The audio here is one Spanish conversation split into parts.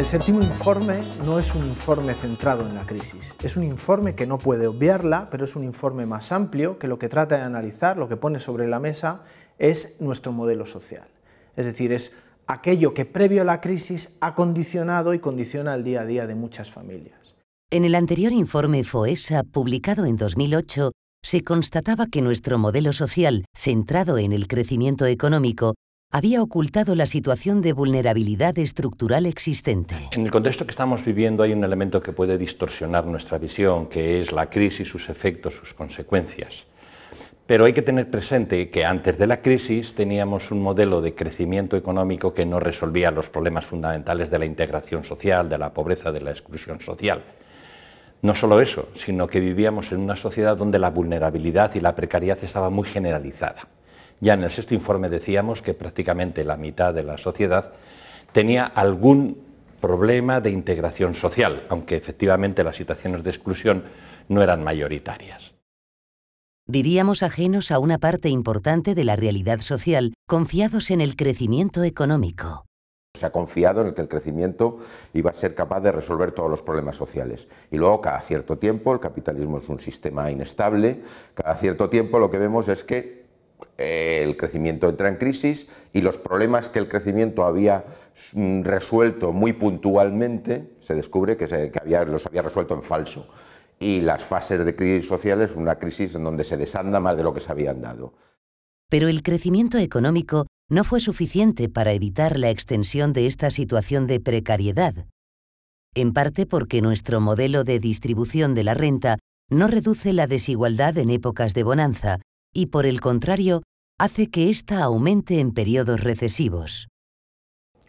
El séptimo informe no es un informe centrado en la crisis, es un informe que no puede obviarla, pero es un informe más amplio que lo que trata de analizar, lo que pone sobre la mesa es nuestro modelo social. Es decir, es aquello que previo a la crisis ha condicionado y condiciona el día a día de muchas familias. En el anterior informe FOESA, publicado en 2008, se constataba que nuestro modelo social, centrado en el crecimiento económico, había ocultado la situación de vulnerabilidad estructural existente. En el contexto que estamos viviendo hay un elemento que puede distorsionar nuestra visión, que es la crisis, sus efectos, sus consecuencias. Pero hay que tener presente que antes de la crisis teníamos un modelo de crecimiento económico que no resolvía los problemas fundamentales de la integración social, de la pobreza, de la exclusión social. No solo eso, sino que vivíamos en una sociedad donde la vulnerabilidad y la precariedad estaba muy generalizada. Ya en el sexto informe decíamos que prácticamente la mitad de la sociedad tenía algún problema de integración social, aunque efectivamente las situaciones de exclusión no eran mayoritarias. Vivíamos ajenos a una parte importante de la realidad social, confiados en el crecimiento económico. Se ha confiado en que el crecimiento iba a ser capaz de resolver todos los problemas sociales. Y luego, cada cierto tiempo, el capitalismo es un sistema inestable, cada cierto tiempo lo que vemos es que el crecimiento entra en crisis y los problemas que el crecimiento había resuelto muy puntualmente, se descubre que los había resuelto en falso. Y las fases de crisis sociales, una crisis en donde se desanda más de lo que se habían dado. Pero el crecimiento económico no fue suficiente para evitar la extensión de esta situación de precariedad, en parte porque nuestro modelo de distribución de la renta no reduce la desigualdad en épocas de bonanza y, por el contrario, hace que ésta aumente en periodos recesivos.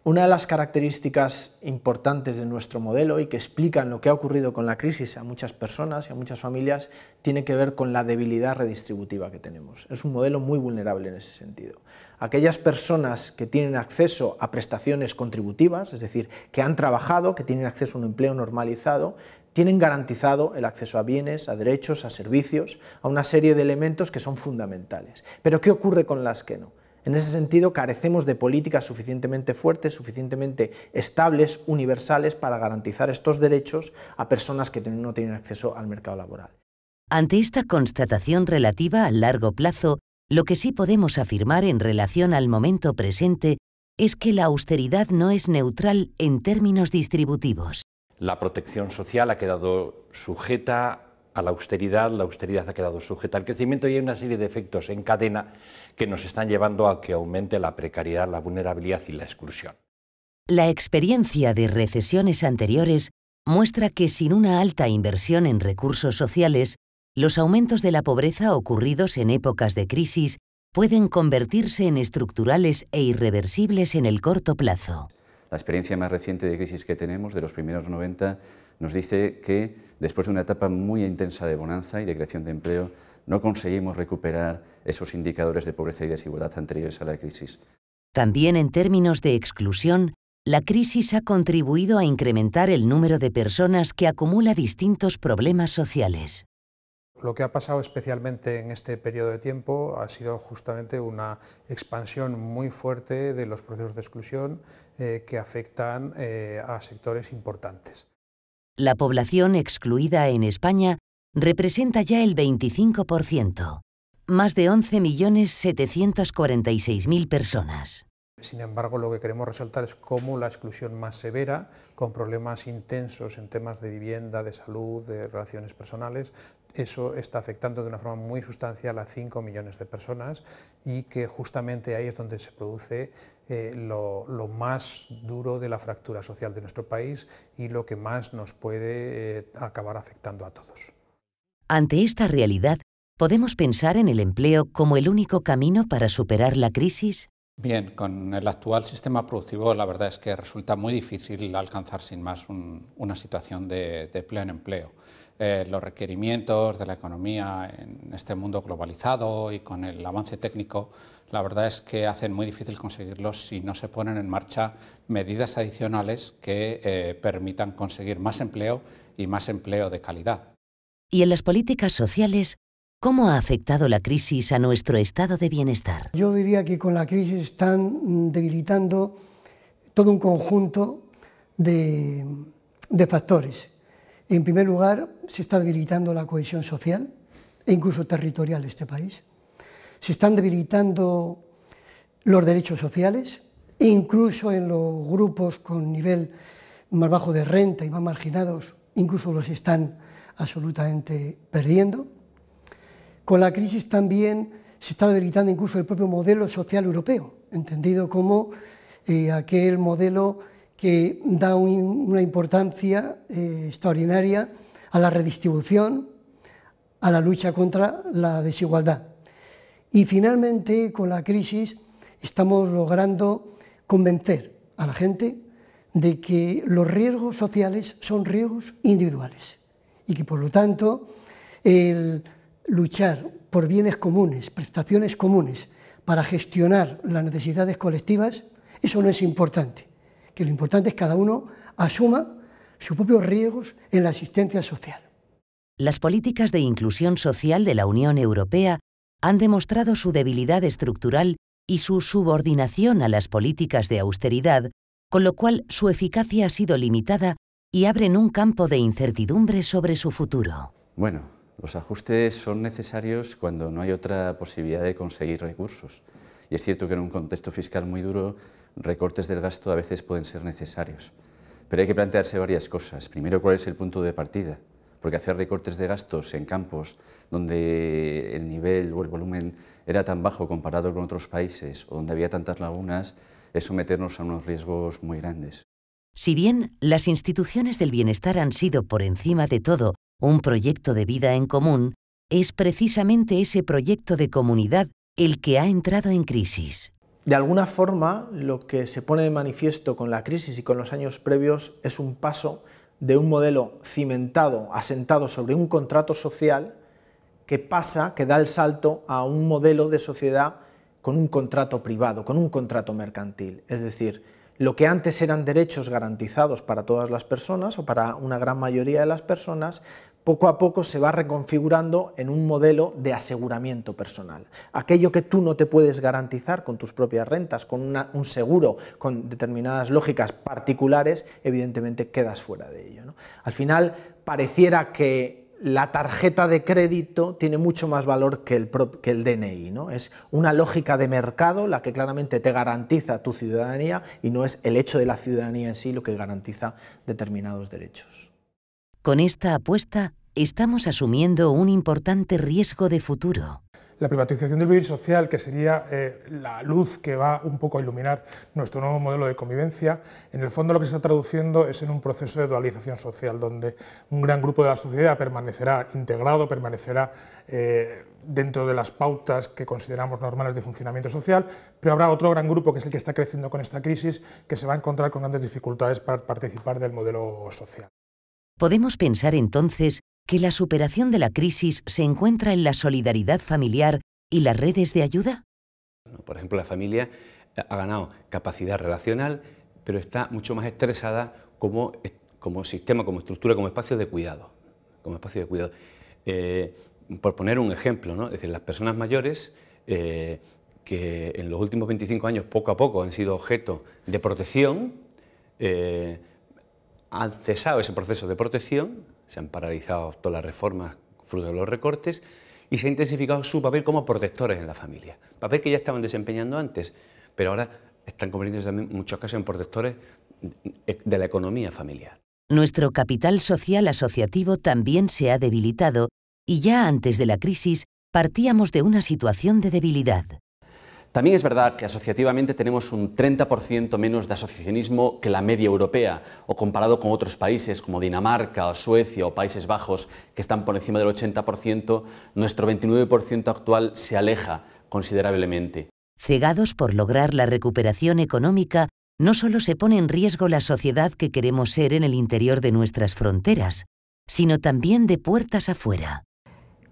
Una de las características importantes de nuestro modelo y que explican lo que ha ocurrido con la crisis a muchas personas y a muchas familias tiene que ver con la debilidad redistributiva que tenemos. Es un modelo muy vulnerable en ese sentido. Aquellas personas que tienen acceso a prestaciones contributivas, es decir, que han trabajado, que tienen acceso a un empleo normalizado, tienen garantizado el acceso a bienes, a derechos, a servicios, a una serie de elementos que son fundamentales. Pero ¿qué ocurre con las que no? En ese sentido, carecemos de políticas suficientemente fuertes, suficientemente estables, universales, para garantizar estos derechos a personas que no tienen acceso al mercado laboral. Ante esta constatación relativa al largo plazo, lo que sí podemos afirmar en relación al momento presente es que la austeridad no es neutral en términos distributivos. La protección social ha quedado sujeta a la austeridad ha quedado sujeta al crecimiento y hay una serie de efectos en cadena que nos están llevando a que aumente la precariedad, la vulnerabilidad y la exclusión. La experiencia de recesiones anteriores muestra que sin una alta inversión en recursos sociales, los aumentos de la pobreza ocurridos en épocas de crisis pueden convertirse en estructurales e irreversibles en el corto plazo. La experiencia más reciente de crisis que tenemos, de los primeros 90, nos dice que después de una etapa muy intensa de bonanza y de creación de empleo, no conseguimos recuperar esos indicadores de pobreza y desigualdad anteriores a la crisis. También en términos de exclusión, la crisis ha contribuido a incrementar el número de personas que acumula distintos problemas sociales. Lo que ha pasado especialmente en este periodo de tiempo ha sido justamente una expansión muy fuerte de los procesos de exclusión que afectan a sectores importantes. La población excluida en España representa ya el 25%, más de 11.746.000 personas. Sin embargo, lo que queremos resaltar es cómo la exclusión más severa, con problemas intensos en temas de vivienda, de salud, de relaciones personales, eso está afectando de una forma muy sustancial a 5 millones de personas y que justamente ahí es donde se produce lo más duro de la fractura social de nuestro país y lo que más nos puede acabar afectando a todos. Ante esta realidad, ¿podemos pensar en el empleo como el único camino para superar la crisis? Bien, con el actual sistema productivo la verdad es que resulta muy difícil alcanzar sin más una situación de pleno empleo. Los requerimientos de la economía en este mundo globalizado y con el avance técnico, la verdad es que hacen muy difícil conseguirlos si no se ponen en marcha medidas adicionales que permitan conseguir más empleo y más empleo de calidad. ¿Y en las políticas sociales, cómo ha afectado la crisis a nuestro estado de bienestar? Yo diría que con la crisis están debilitando todo un conjunto de factores. En primer lugar, se está debilitando la cohesión social e incluso territorial de este país. Se están debilitando los derechos sociales, e incluso en los grupos con nivel más bajo de renta y más marginados, incluso los están absolutamente perdiendo. Con la crisis también se está debilitando incluso el propio modelo social europeo, entendido como aquel modelo que da una importancia extraordinaria a la redistribución, a la lucha contra la desigualdad. Y finalmente, con la crisis, estamos logrando convencer a la gente de que los riesgos sociales son riesgos individuales y que, por lo tanto, el luchar por bienes comunes, prestaciones comunes, para gestionar las necesidades colectivas, eso no es importante, que lo importante es que cada uno asuma sus propios riesgos en la asistencia social. Las políticas de inclusión social de la Unión Europea han demostrado su debilidad estructural y su subordinación a las políticas de austeridad, con lo cual su eficacia ha sido limitada y abren un campo de incertidumbre sobre su futuro. Bueno, los ajustes son necesarios cuando no hay otra posibilidad de conseguir recursos. Y es cierto que en un contexto fiscal muy duro, recortes del gasto a veces pueden ser necesarios. Pero hay que plantearse varias cosas. Primero, ¿cuál es el punto de partida? Porque hacer recortes de gastos en campos donde el nivel o el volumen era tan bajo comparado con otros países o donde había tantas lagunas es someternos a unos riesgos muy grandes. Si bien las instituciones del bienestar han sido por encima de todo un proyecto de vida en común, es precisamente ese proyecto de comunidad el que ha entrado en crisis. De alguna forma, lo que se pone de manifiesto con la crisis y con los años previos es un paso de un modelo cimentado, asentado sobre un contrato social, que da el salto a un modelo de sociedad con un contrato privado, con un contrato mercantil. Es decir, lo que antes eran derechos garantizados para todas las personas o para una gran mayoría de las personas, poco a poco se va reconfigurando en un modelo de aseguramiento personal. Aquello que tú no te puedes garantizar con tus propias rentas, con un seguro, con determinadas lógicas particulares, evidentemente quedas fuera de ello, ¿no? Al final pareciera que la tarjeta de crédito tiene mucho más valor que el DNI, ¿no? Es una lógica de mercado la que claramente te garantiza tu ciudadanía y no es el hecho de la ciudadanía en sí lo que garantiza determinados derechos. Con esta apuesta, estamos asumiendo un importante riesgo de futuro. La privatización del vivir social, que sería la luz que va un poco a iluminar nuestro nuevo modelo de convivencia, en el fondo lo que se está traduciendo es en un proceso de dualización social, donde un gran grupo de la sociedad permanecerá integrado, permanecerá dentro de las pautas que consideramos normales de funcionamiento social, pero habrá otro gran grupo, que es el que está creciendo con esta crisis, que se va a encontrar con grandes dificultades para participar del modelo social. Podemos pensar entonces que la superación de la crisis se encuentra en la solidaridad familiar y las redes de ayuda. Por ejemplo, la familia ha ganado capacidad relacional, pero está mucho más estresada como sistema, como estructura, como espacio de cuidado. Por poner un ejemplo, ¿no? Es decir, las personas mayores que en los últimos 25 años poco a poco han sido objeto de protección, han cesado ese proceso de protección, se han paralizado todas las reformas fruto de los recortes y se ha intensificado su papel como protectores en la familia. Papel que ya estaban desempeñando antes, pero ahora están convirtiéndose también en muchos casos en protectores de la economía familiar. Nuestro capital social asociativo también se ha debilitado y ya antes de la crisis partíamos de una situación de debilidad. También es verdad que asociativamente tenemos un 30% menos de asociacionismo que la media europea, o comparado con otros países como Dinamarca o Suecia o Países Bajos, que están por encima del 80%, nuestro 29% actual se aleja considerablemente. Cegados por lograr la recuperación económica, no solo se pone en riesgo la sociedad que queremos ser en el interior de nuestras fronteras, sino también de puertas afuera.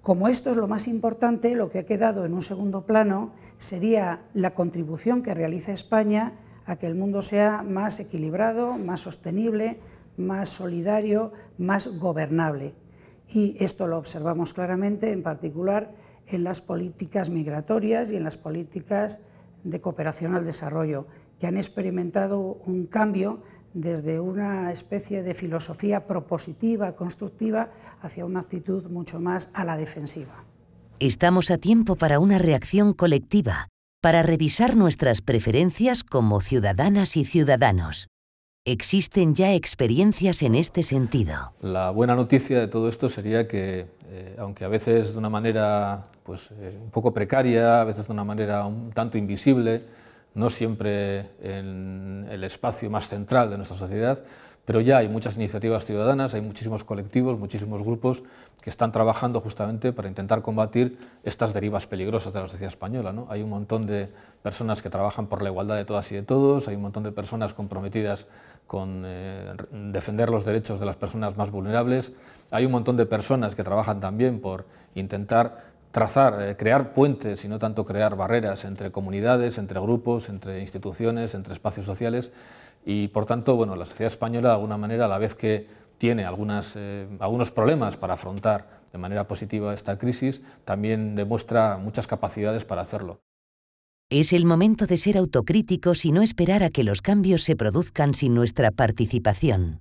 Como esto es lo más importante, lo que ha quedado en un segundo plano sería la contribución que realiza España a que el mundo sea más equilibrado, más sostenible, más solidario, más gobernable. Y esto lo observamos claramente, en particular, en las políticas migratorias y en las políticas de cooperación al desarrollo, que han experimentado un cambio desde una especie de filosofía propositiva, constructiva, hacia una actitud mucho más a la defensiva. Estamos a tiempo para una reacción colectiva, para revisar nuestras preferencias como ciudadanas y ciudadanos. Existen ya experiencias en este sentido. La buena noticia de todo esto sería que, aunque a veces de una manera un poco precaria, a veces de una manera un tanto invisible, no siempre en el espacio más central de nuestra sociedad, pero ya hay muchas iniciativas ciudadanas, hay muchísimos colectivos, muchísimos grupos que están trabajando justamente para intentar combatir estas derivas peligrosas de la sociedad española, ¿no? Hay un montón de personas que trabajan por la igualdad de todas y de todos, hay un montón de personas comprometidas con defender los derechos de las personas más vulnerables, hay un montón de personas que trabajan también por intentar trazar, crear puentes y no tanto crear barreras entre comunidades, entre grupos, entre instituciones, entre espacios sociales. Y por tanto, bueno, la sociedad española, de alguna manera, a la vez que tiene algunos problemas para afrontar de manera positiva esta crisis, también demuestra muchas capacidades para hacerlo. Es el momento de ser autocríticos y no esperar a que los cambios se produzcan sin nuestra participación.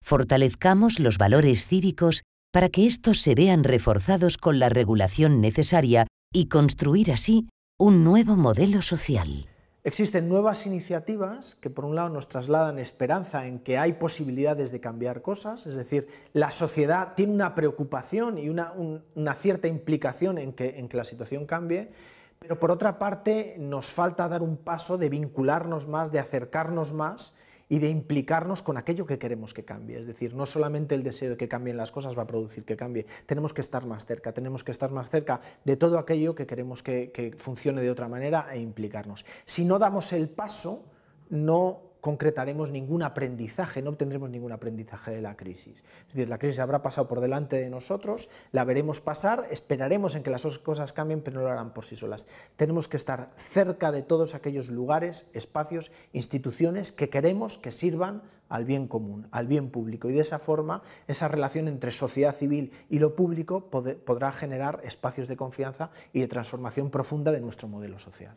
Fortalezcamos los valores cívicos para que estos se vean reforzados con la regulación necesaria y construir así un nuevo modelo social. Existen nuevas iniciativas que por un lado nos trasladan esperanza en que hay posibilidades de cambiar cosas, es decir, la sociedad tiene una preocupación y una cierta implicación en que la situación cambie, pero por otra parte nos falta dar un paso de vincularnos más, de acercarnos más y de implicarnos con aquello que queremos que cambie. Es decir, no solamente el deseo de que cambien las cosas va a producir que cambie, tenemos que estar más cerca de todo aquello que queremos que funcione de otra manera e implicarnos. Si no damos el paso, no concretaremos ningún aprendizaje, no obtendremos ningún aprendizaje de la crisis. Es decir, la crisis habrá pasado por delante de nosotros, la veremos pasar, esperaremos en que las cosas cambien, pero no lo harán por sí solas. Tenemos que estar cerca de todos aquellos lugares, espacios, instituciones que queremos que sirvan al bien común, al bien público, y de esa forma esa relación entre sociedad civil y lo público podrá generar espacios de confianza y de transformación profunda de nuestro modelo social.